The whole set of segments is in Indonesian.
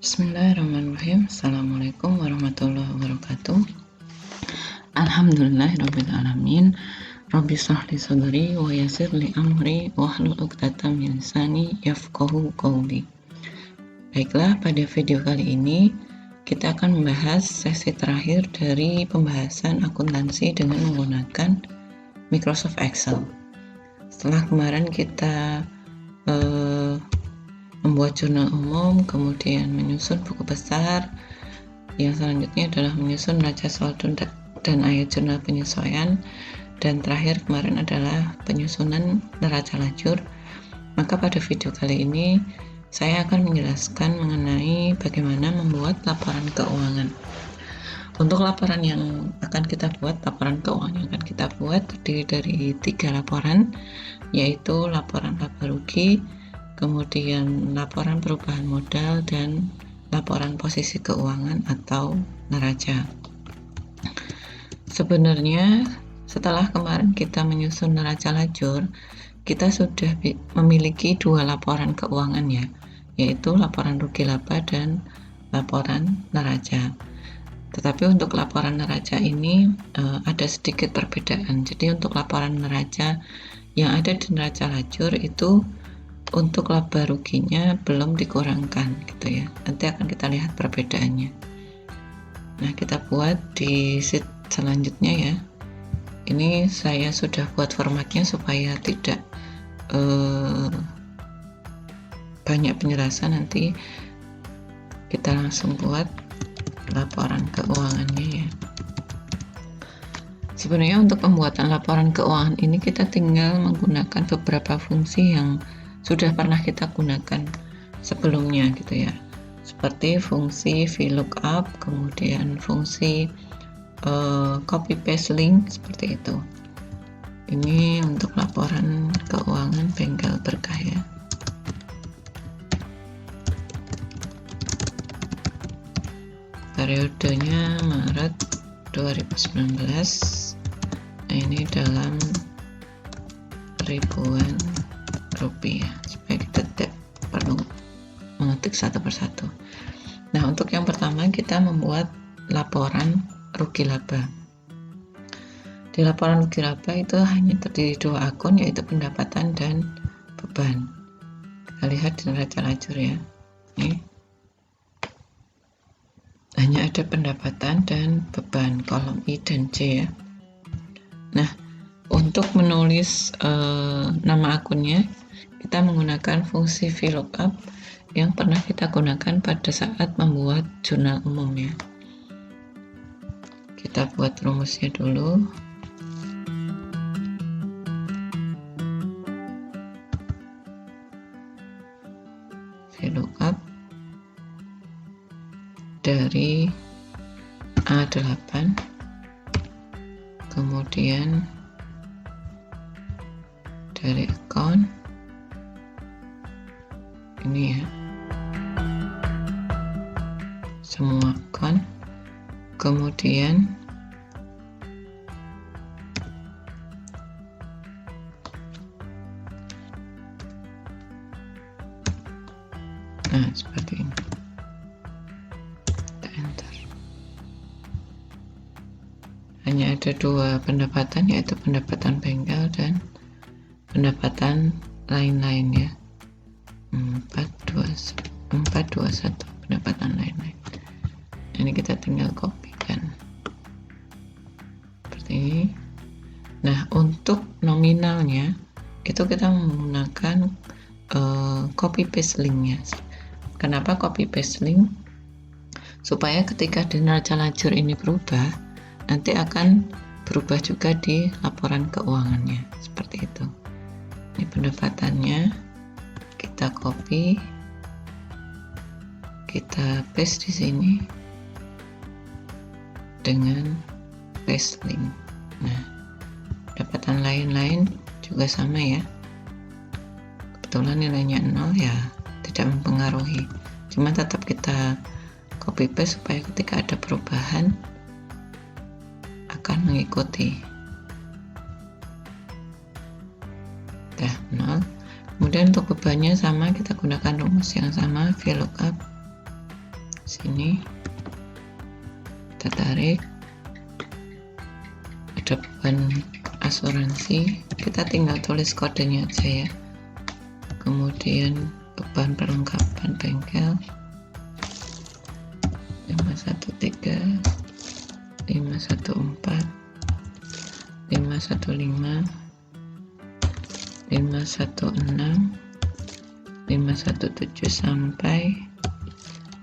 Bismillahirrahmanirrahim. Assalamualaikum warahmatullahi wabarakatuh. Alhamdulillahirabbil alamin. Rabbi shrah li sadri wa yassir li amri wahlul 'uqdatam min lisani yafqahu qawli. Baiklah, pada video kali ini kita akan membahas sesi terakhir dari pembahasan akuntansi dengan menggunakan Microsoft Excel. Setelah kemarin kita membuat jurnal umum, kemudian menyusun buku besar, yang selanjutnya adalah menyusun neraca saldo dan ayat jurnal penyesuaian, dan terakhir kemarin adalah penyusunan neraca lajur. Maka pada video kali ini saya akan menjelaskan mengenai bagaimana membuat laporan keuangan. Untuk laporan yang akan kita buat, laporan keuangan yang akan kita buat terdiri dari 3 laporan, yaitu laporan laba rugi, kemudian laporan perubahan modal, dan laporan posisi keuangan atau neraca. Sebenarnya setelah kemarin kita menyusun neraca lajur, kita sudah memiliki 2 laporan keuangan ya, yaitu laporan rugi laba dan laporan neraca. Tetapi untuk laporan neraca ini ada sedikit perbedaan. Jadi untuk laporan neraca yang ada di neraca lajur itu untuk laba ruginya belum dikurangkan gitu ya. Nanti akan kita lihat perbedaannya. Nah, kita buat di sheet selanjutnya ya. Ini saya sudah buat formatnya supaya tidak banyak penjelasan. Nanti kita langsung buat laporan keuangannya ya. Sebenarnya untuk pembuatan laporan keuangan ini kita tinggal menggunakan beberapa fungsi yang sudah pernah kita gunakan sebelumnya gitu ya, seperti fungsi VLOOKUP, kemudian fungsi copy paste link seperti itu. Ini untuk laporan keuangan bengkel berkah ya. Periodenya Maret 2019. Nah, ini dalam ribuan rupiah supaya kita tidak perlu mengetik satu persatu. Nah, untuk yang pertama kita membuat laporan rugi laba. Di laporan rugi laba itu hanya terdiri 2 akun, yaitu pendapatan dan beban. Kita lihat di neraca lajur ya. Ini hanya ada pendapatan dan beban, kolom I dan J ya. Nah, untuk menulis nama akunnya kita menggunakan fungsi VLOOKUP yang pernah kita gunakan pada saat membuat jurnal umum ya. Kita buat rumusnya dulu. VLOOKUP dari A8, kemudian dari account ini ya, semua account, kemudian nah seperti ini, kita enter. Hanya ada 2 pendapatan, yaitu pendapatan bengkel dan pendapatan lain-lain ya. 421 pendapatan lain-lain. Ini kita tinggal kopikan seperti ini. Nah, untuk nominalnya itu kita menggunakan copy paste linknya. Kenapa copy paste link? Supaya ketika di neraca lajur ini berubah, nanti akan berubah juga di laporan keuangannya seperti itu. Ini pendapatannya, kita copy, kita paste di sini dengan paste link. Nah, pendapatan lain-lain juga sama ya. Kebetulan nilainya 0 ya, tidak mempengaruhi. Cuma tetap kita copy paste supaya ketika ada perubahan akan mengikuti. Dah 0. Kemudian untuk bebannya sama, kita gunakan rumus yang sama, VLOOKUP sini, kita tarik. Ada beban asuransi, kita tinggal tulis kodenya aja ya. Kemudian beban perlengkapan bengkel 513, 514, 515, 516, 517 sampai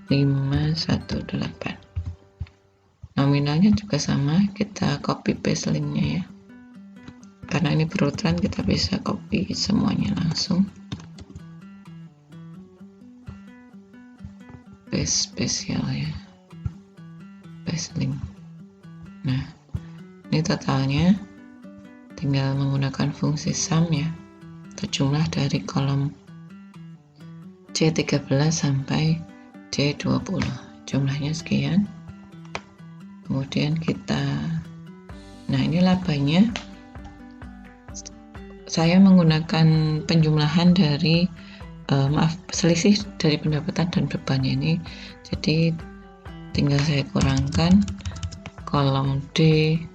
518. Nominalnya juga sama, kita copy paste linknya ya. Karena ini berurutan, kita bisa copy semuanya langsung. Paste spesial ya, paste link. Nah, ini totalnya, tinggal menggunakan fungsi sum ya, atau jumlah dari kolom C13 sampai C20. Jumlahnya sekian. Kemudian kita, nah ini labanya, saya menggunakan penjumlahan dari selisih dari pendapatan dan bebannya ini. Jadi tinggal saya kurangkan kolom D10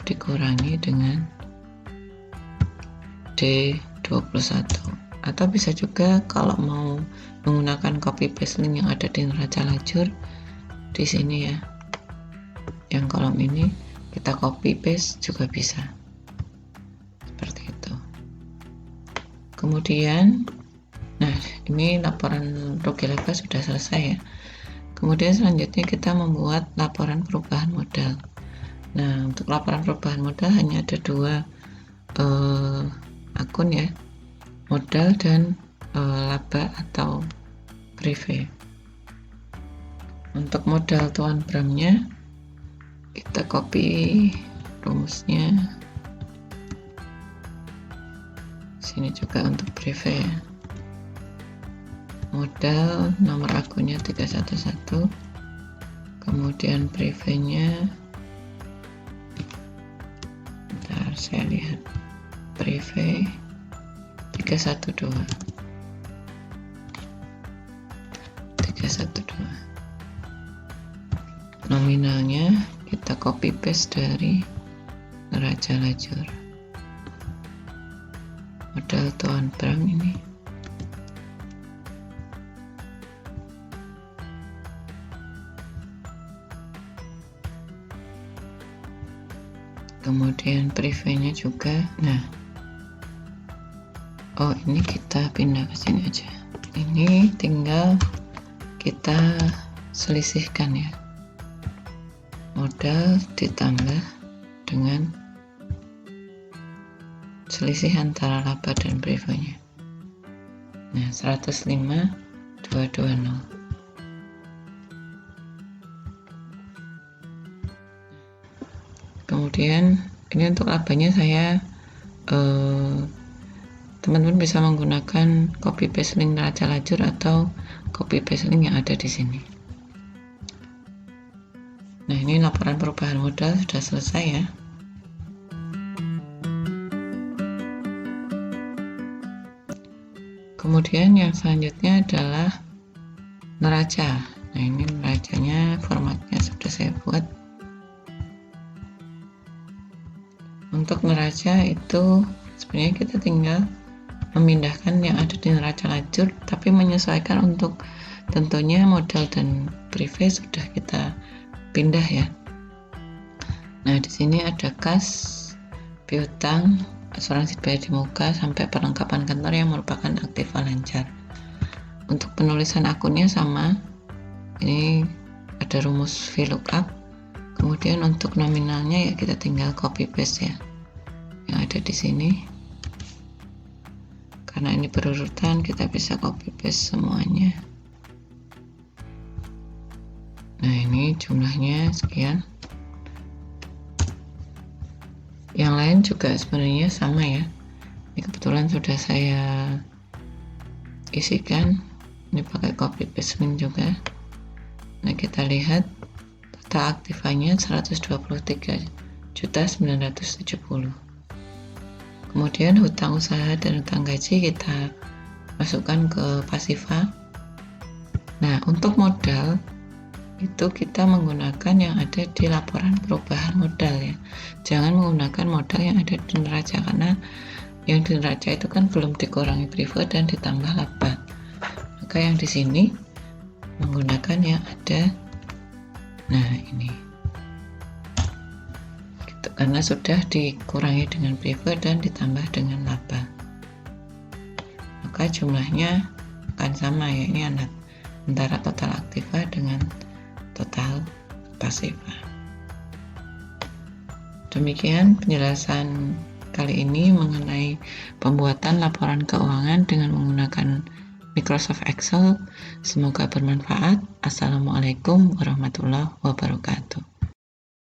dikurangi dengan D21, atau bisa juga kalau mau menggunakan copy paste link yang ada di neraca lajur di sini ya, yang kolom ini kita copy paste juga bisa, seperti itu. Kemudian, nah ini laporan rugi laba sudah selesai ya. Kemudian selanjutnya kita membuat laporan perubahan modal. Nah, untuk laporan perubahan modal hanya ada dua akun ya, modal dan laba atau prive. Untuk modal Tuan Bramnya, kita copy rumusnya. Sini juga untuk prive ya. Modal nomor akunnya 311, kemudian prive-nya, bentar saya lihat, prive 312. Nominalnya kita copy paste dari neraca lajur. Modal Tuan Bram ini. Kemudian prive-nya juga. Nah, oh ini kita pindah ke sini aja. Ini tinggal kita selisihkan ya. Modal ditambah dengan selisih antara laba dan prive-nya. Nah, 105.220. Kemudian ini untuk labanya saya teman-teman bisa menggunakan copy paste link neraca lajur atau copy paste link yang ada di sini. Nah, ini laporan perubahan modal sudah selesai ya. Kemudian yang selanjutnya adalah neraca. Nah, ini neracanya, formatnya sudah saya buat. Untuk neraca itu sebenarnya kita tinggal memindahkan yang ada di neraca lajur, tapi menyesuaikan untuk tentunya modal dan prive sudah kita pindah ya. Nah, di sini ada kas, piutang, asuransi bayar di muka sampai perlengkapan kantor yang merupakan aktiva lancar. Untuk penulisan akunnya sama. Ini ada rumus VLOOKUP. Kemudian untuk nominalnya ya kita tinggal copy paste ya. Yang ada di sini. Karena ini berurutan, kita bisa copy paste semuanya. Nah, ini jumlahnya sekian. Yang lain juga sebenarnya sama ya. Ini kebetulan sudah saya isikan. Ini pakai copy paste link juga. Nah, kita lihat total aktifanya 123.970. Kemudian hutang usaha dan hutang gaji kita masukkan ke pasiva. Nah, Untuk modal itu kita menggunakan yang ada di laporan perubahan modal ya. Jangan menggunakan modal yang ada di neraca, karena yang di neraca itu kan belum dikurangi preferred dan ditambah laba. Maka yang di sini menggunakan yang ada, nah ini gitu, karena sudah dikurangi dengan preferred dan ditambah dengan laba, maka jumlahnya akan sama ya, ini antara total aktiva dengan total pasiva. Demikian penjelasan kali ini mengenai pembuatan laporan keuangan dengan menggunakan Microsoft Excel. Semoga bermanfaat. Assalamualaikum warahmatullahi wabarakatuh.